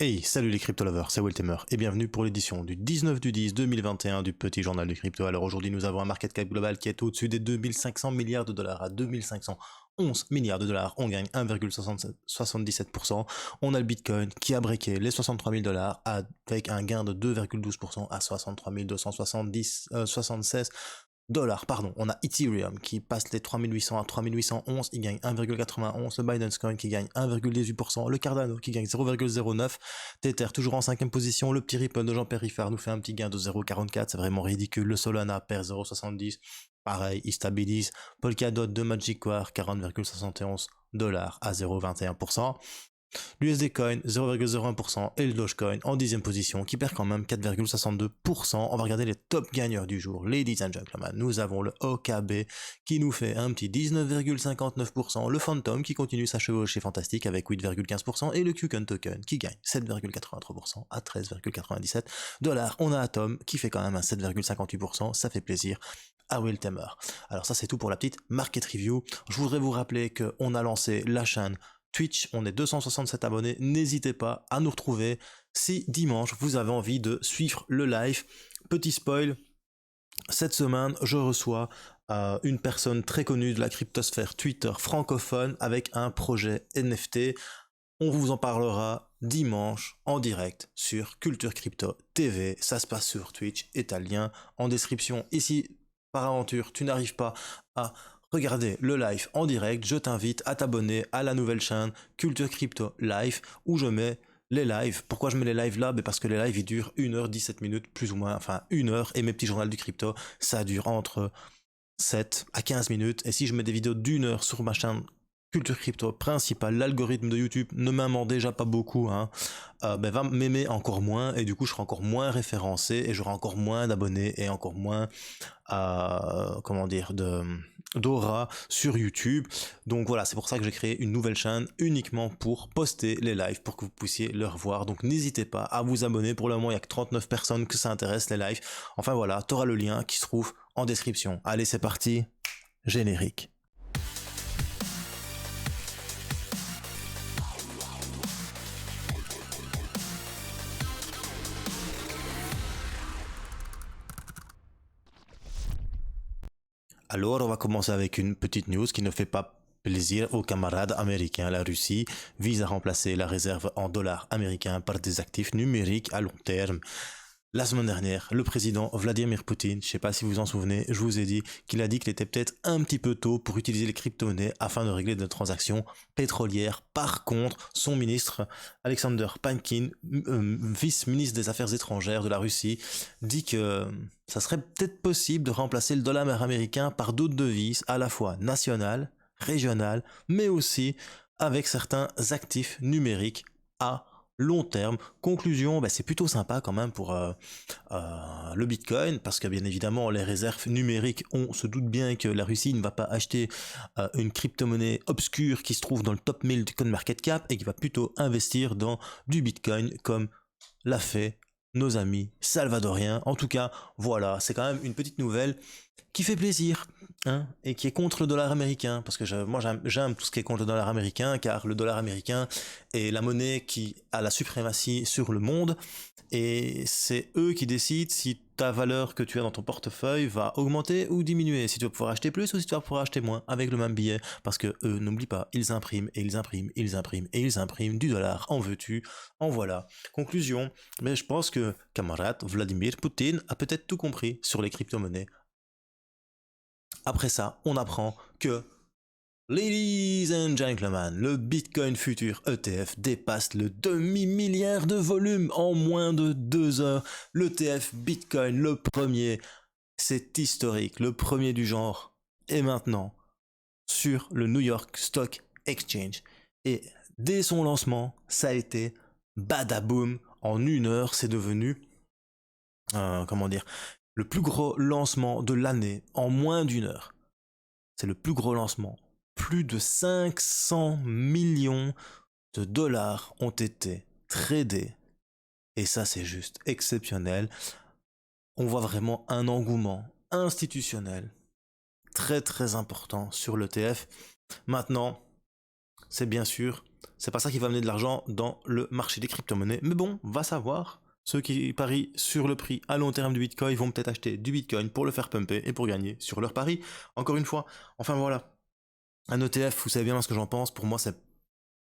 Hey, salut les crypto lovers, c'est Weltemer et bienvenue pour l'édition du 19 du 10 2021 du petit journal du crypto. Alors aujourd'hui nous avons un market cap global qui est au-dessus des 2500 milliards de dollars à 2511 milliards de dollars. On gagne 1,77%. On a le Bitcoin qui a breaké les 63 000 dollars avec un gain de 2,12% à 63 276 dollars, pardon. On a Ethereum qui passe les 3800 à 3811, il gagne 1,91, le Binance Coin qui gagne 1,18%, le Cardano qui gagne 0,09, Tether toujours en 5e position, le petit Ripple de Jean-Pierre Riffard nous fait un petit gain de 0,44, c'est vraiment ridicule, le Solana perd 0,70, pareil, il stabilise, Polkadot de Magic War 40,71 dollars à 0,21%. L'USD Coin 0,01% et le Dogecoin en 10e position qui perd quand même 4,62%. On va regarder les top gagneurs du jour, ladies and gentlemen. Nous avons le OKB qui nous fait un petit 19,59%, le Phantom qui continue sa chevauchée fantastique avec 8,15% et le Qcon Token qui gagne 7,83% à 13,97 dollars. On a Atom qui fait quand même un 7,58%, ça fait plaisir à Will Temer. Alors ça c'est tout pour la petite market review. Je voudrais vous rappeler qu'on a lancé la chaîne Twitch, on est 267 abonnés, n'hésitez pas à nous retrouver si dimanche vous avez envie de suivre le live. Petit spoil, cette semaine je reçois une personne très connue de la cryptosphère Twitter francophone avec un projet NFT. On vous en parlera dimanche en direct sur Culture Crypto TV, ça se passe sur Twitch et t'as le lien en description. Ici, par aventure, tu n'arrives pas à regardez le live en direct, je t'invite à t'abonner à la nouvelle chaîne Culture Crypto Live où je mets les lives. Pourquoi je mets les lives là? Parce que les lives ils durent 1h17 plus ou moins, enfin 1 heure, et mes petits journaux du crypto ça dure entre 7 à 15 minutes. Et si je mets des vidéos d'1 heure sur ma chaîne Culture Crypto principale, l'algorithme de YouTube ne m'aimant déjà pas beaucoup, va m'aimer encore moins et du coup je serai encore moins référencé et j'aurai encore moins d'abonnés et encore moins d'aura sur YouTube. Donc voilà, c'est pour ça que j'ai créé une nouvelle chaîne uniquement pour poster les lives pour que vous puissiez le revoir. Donc n'hésitez pas à vous abonner. Pour le moment il n'y a que 39 personnes que ça intéresse les lives. Enfin voilà, tu auras le lien qui se trouve en description. Allez, c'est parti, générique. Alors, on va commencer avec une petite news qui ne fait pas plaisir aux camarades américains. La Russie vise à remplacer la réserve en dollars américains par des actifs numériques à long terme. La semaine dernière, le président Vladimir Poutine, je ne sais pas si vous vous en souvenez, je vous ai dit qu'il a dit qu'il était peut-être un petit peu tôt pour utiliser les crypto-monnaies afin de régler des transactions pétrolières. Par contre, son ministre Alexander Pankin, vice-ministre des Affaires étrangères de la Russie, dit que ça serait peut-être possible de remplacer le dollar américain par d'autres devises à la fois nationales, régionales, mais aussi avec certains actifs numériques à long terme. Conclusion, c'est plutôt sympa quand même pour le Bitcoin, parce que bien évidemment les réserves numériques, on se doute bien que la Russie ne va pas acheter une crypto-monnaie obscure qui se trouve dans le top 1000 du CoinMarketCap et qui va plutôt investir dans du Bitcoin comme l'a fait nos amis salvadoriens. En tout cas, voilà, c'est quand même une petite nouvelle qui fait plaisir, et qui est contre le dollar américain, parce que moi j'aime tout ce qui est contre le dollar américain, car le dollar américain est la monnaie qui a la suprématie sur le monde, et c'est eux qui décident si ta valeur que tu as dans ton portefeuille va augmenter ou diminuer, si tu vas pouvoir acheter plus ou si tu vas pouvoir acheter moins avec le même billet, parce que eux, n'oublie pas, ils impriment et ils impriment, ils impriment et ils impriment du dollar, en veux-tu, en voilà. Conclusion, mais je pense que camarade Vladimir Poutine a peut-être tout compris sur les crypto-monnaies. Après ça, on apprend que, ladies and gentlemen, le Bitcoin Future ETF dépasse le demi-milliard de volume en moins de 2 heures. L'ETF Bitcoin, le premier, c'est historique, le premier du genre, est maintenant sur le New York Stock Exchange. Et dès son lancement, ça a été badaboom. En 1 heure, c'est devenu, le plus gros lancement de l'année en moins d'1 heure. C'est le plus gros lancement. Plus de 500 millions de dollars ont été tradés. Et ça, c'est juste exceptionnel. On voit vraiment un engouement institutionnel très très important sur l'ETF. Maintenant, c'est bien sûr, c'est pas ça qui va amener de l'argent dans le marché des crypto-monnaies. Mais bon, va savoir. Ceux qui parient sur le prix à long terme du Bitcoin vont peut-être acheter du Bitcoin pour le faire pumper et pour gagner sur leur pari. Encore une fois, enfin voilà. Un ETF, vous savez bien ce que j'en pense. Pour moi, c'est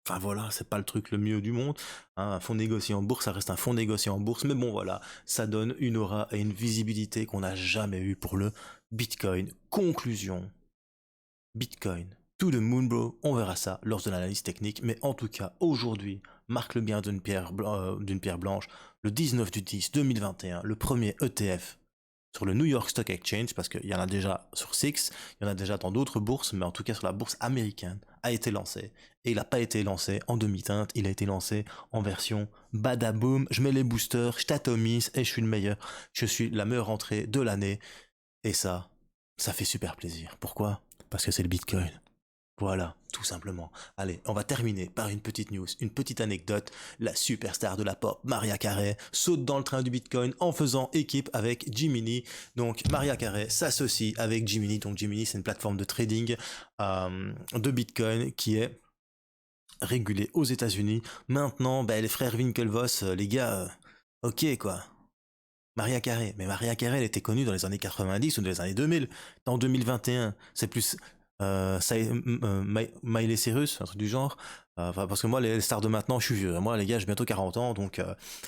enfin voilà, c'est pas le truc le mieux du monde. Hein, un fonds négocié en bourse, ça reste un fonds négocié en bourse. Mais bon voilà, ça donne une aura et une visibilité qu'on n'a jamais eu pour le Bitcoin. Conclusion. Bitcoin. To the moon bro, on verra ça lors de l'analyse technique. Mais en tout cas, aujourd'hui, marque le bien d'une pierre, blanche. Le 19 du 10 2021, le premier ETF sur le New York Stock Exchange, parce qu'il y en a déjà sur SIX, il y en a déjà dans d'autres bourses, mais en tout cas sur la bourse américaine, a été lancé. Et il n'a pas été lancé en demi-teinte, il a été lancé en version badaboom, je mets les boosters, je t'atomise et je suis le meilleur. Je suis la meilleure entrée de l'année. Et ça fait super plaisir. Pourquoi? Parce que c'est le Bitcoin. Voilà, tout simplement. Allez, on va terminer par une petite news, une petite anecdote. La superstar de la pop, Maria Carey, saute dans le train du Bitcoin en faisant équipe avec Gemini. Donc Maria Carey s'associe avec Gemini. Donc Gemini, c'est une plateforme de trading de Bitcoin qui est régulée aux États-Unis. Maintenant, les frères Winklevoss, les gars, ok quoi. Maria Carey, mais Maria Carey, elle était connue dans les années 90 ou dans les années 2000. En 2021, c'est plus Miley Cyrus, un truc du genre. Parce que moi, les stars de maintenant, je suis vieux. Moi, les gars, j'ai bientôt 40 ans, donc les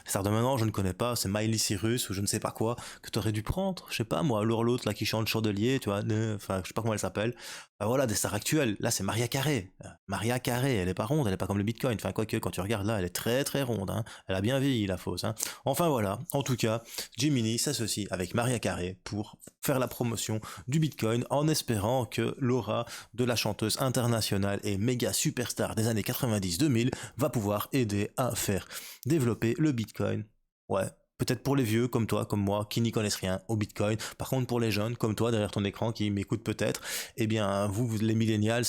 stars de maintenant, je ne connais pas. C'est Miley Cyrus ou je ne sais pas quoi que t'aurais dû prendre. Je sais pas, moi, l'autre là qui chante Chandelier, tu vois. Enfin, je sais pas comment elle s'appelle. Voilà, des stars actuelles. Là, c'est Maria Carey. Maria Carey, elle est pas ronde, elle est pas comme le Bitcoin. Enfin, quoique, quand tu regardes là, elle est très très ronde. Hein. Elle a bien vieilli, la fausse. Hein. Enfin, voilà. En tout cas, Gemini s'associe avec Maria Carey pour faire la promotion du Bitcoin en espérant que l'aura de la chanteuse internationale et méga superstar des années 90-2000 va pouvoir aider à faire développer le Bitcoin. Ouais, peut-être pour les vieux comme toi, comme moi, qui n'y connaissent rien au Bitcoin. Par contre, pour les jeunes comme toi derrière ton écran qui m'écoutent peut-être, eh bien, vous les millennials,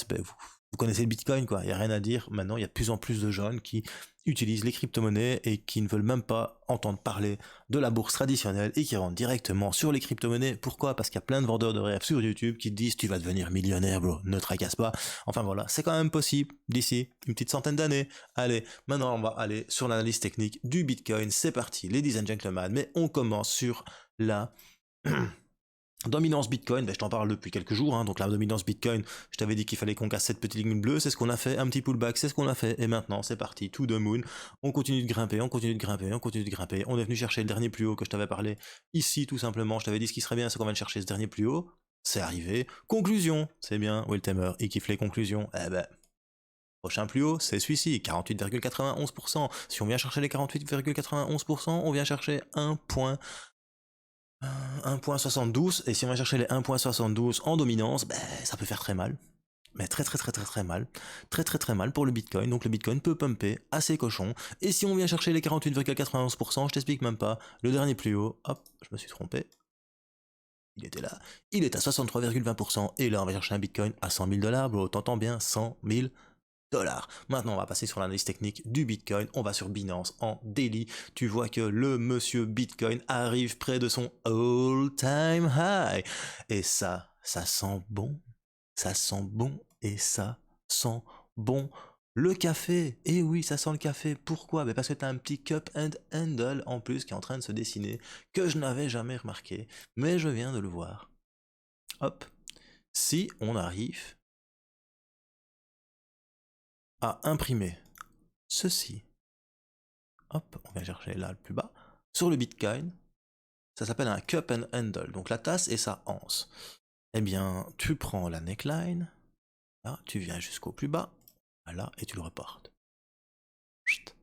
vous connaissez le Bitcoin, quoi. Il n'y a rien à dire. Maintenant, il y a de plus en plus de jeunes qui utilisent les crypto-monnaies et qui ne veulent même pas entendre parler de la bourse traditionnelle et qui rentrent directement sur les crypto-monnaies. Pourquoi? Parce qu'il y a plein de vendeurs de rêves sur YouTube qui te disent tu vas devenir millionnaire, bro, ne tracasse pas. Enfin voilà, c'est quand même possible d'ici une petite centaine d'années. Allez, maintenant on va aller sur l'analyse technique du Bitcoin. C'est parti, ladies and gentlemen, mais on commence sur la dominance Bitcoin, je t'en parle depuis quelques jours, hein, donc la dominance Bitcoin, je t'avais dit qu'il fallait qu'on casse cette petite ligne bleue, c'est ce qu'on a fait, un petit pullback, c'est ce qu'on a fait, et maintenant c'est parti, to the moon, on continue de grimper, on continue de grimper, on continue de grimper, on est venu chercher le dernier plus haut que je t'avais parlé, ici tout simplement, je t'avais dit ce qui serait bien, c'est qu'on vienne chercher ce dernier plus haut, c'est arrivé, conclusion, c'est bien, Will Tamer, il kiffe les conclusions, prochain plus haut, c'est celui-ci, 48,91%, si on vient chercher les 48,91%, on vient chercher 1.72, et si on va chercher les 1.72 en dominance, ça peut faire très mal. Mais très très très très très mal. Très très très mal pour le Bitcoin. Donc le Bitcoin peut pumper assez cochon. Et si on vient chercher les 48,91%, je t'explique même pas. Le dernier plus haut, hop, je me suis trompé. Il était là. Il est à 63,20%. Et là, on va chercher un Bitcoin à 100 000 $. Bro, t'entends bien, 100 000 $. Maintenant, on va passer sur l'analyse technique du Bitcoin. On va sur Binance en daily. Tu vois que le monsieur Bitcoin arrive près de son all-time high. Et ça sent bon. Ça sent bon et ça sent bon. Le café, et oui, ça sent le café. Pourquoi? Parce que tu as un petit cup and handle en plus qui est en train de se dessiner, que je n'avais jamais remarqué, mais je viens de le voir. Hop. Si on arrive à imprimer ceci, hop, on va chercher là le plus bas, sur le Bitcoin, ça s'appelle un cup and handle, donc la tasse et sa anse. Eh bien, tu prends la neckline, là, tu viens jusqu'au plus bas, voilà, et tu le reportes. Chut.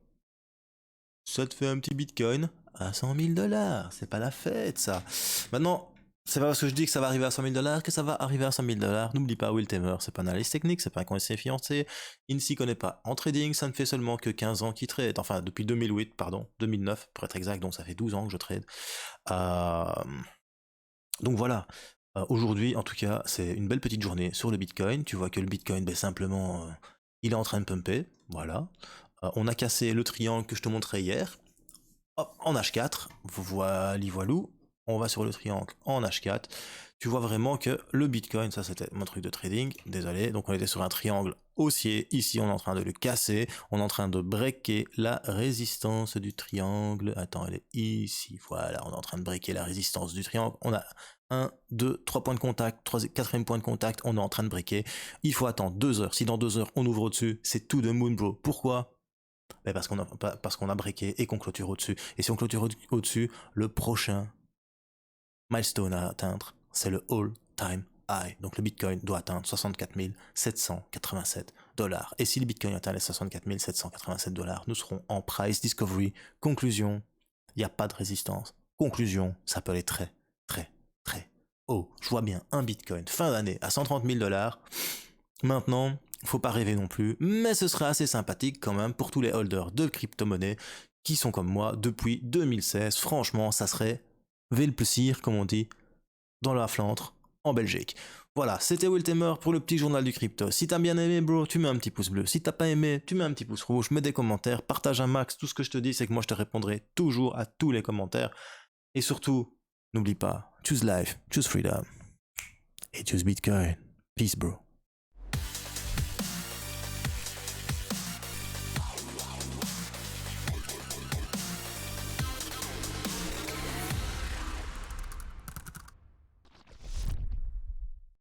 Ça te fait un petit Bitcoin à 100 000 $. C'est pas la fête, ça. Maintenant, c'est pas parce que je dis que ça va arriver à 100 000 $ que ça va arriver à 100 000 $. N'oublie pas, Will Tamer, c'est pas un analyste technique, c'est pas un conseiller fiancé. Il ne s'y connaît pas en trading, ça ne fait seulement que 15 ans qu'il trade. Enfin, depuis 2008, pardon, 2009 pour être exact, donc ça fait 12 ans que je trade. Donc voilà. Aujourd'hui, en tout cas, c'est une belle petite journée sur le Bitcoin. Tu vois que le Bitcoin, simplement, il est en train de pumper. Voilà. On a cassé le triangle que je te montrais hier. Hop, en H4. Voilou. On va sur le triangle en H4. tu vois vraiment que le Bitcoin, ça c'était mon truc de trading, désolé, donc on était sur un triangle haussier, ici on est en train de le casser, on est en train de breaker la résistance du triangle, attends, elle est ici, voilà, on est en train de breaker la résistance du triangle, on a 1, 2, 3 points de contact, 4e point de contact, on est en train de breaker, il faut attendre 2 heures, si dans 2 heures on ouvre au-dessus, c'est tout de moon bro, pourquoi? Mais parce qu'on a breaké et qu'on clôture au-dessus, et si on clôture au-dessus, le prochain milestone à atteindre, c'est le all-time high. Donc le Bitcoin doit atteindre 64 787 dollars. Et si le Bitcoin atteint les 64 787 dollars, nous serons en price discovery. Conclusion, il n'y a pas de résistance. Conclusion, ça peut aller très, très, très haut. Je vois bien un Bitcoin fin d'année à 130 000 dollars. Maintenant, faut pas rêver non plus, mais ce serait assez sympathique quand même pour tous les holders de crypto-monnaies qui sont comme moi depuis 2016. Franchement, ça serait le plaisir, comme on dit, dans la Flandre, en Belgique. Voilà, c'était Wiltemer pour le petit journal du crypto. Si t'as bien aimé, bro, tu mets un petit pouce bleu. Si t'as pas aimé, tu mets un petit pouce rouge, mets des commentaires, partage un max. Tout ce que je te dis, c'est que moi, je te répondrai toujours à tous les commentaires. Et surtout, n'oublie pas, choose life, choose freedom, et choose Bitcoin. Peace, bro.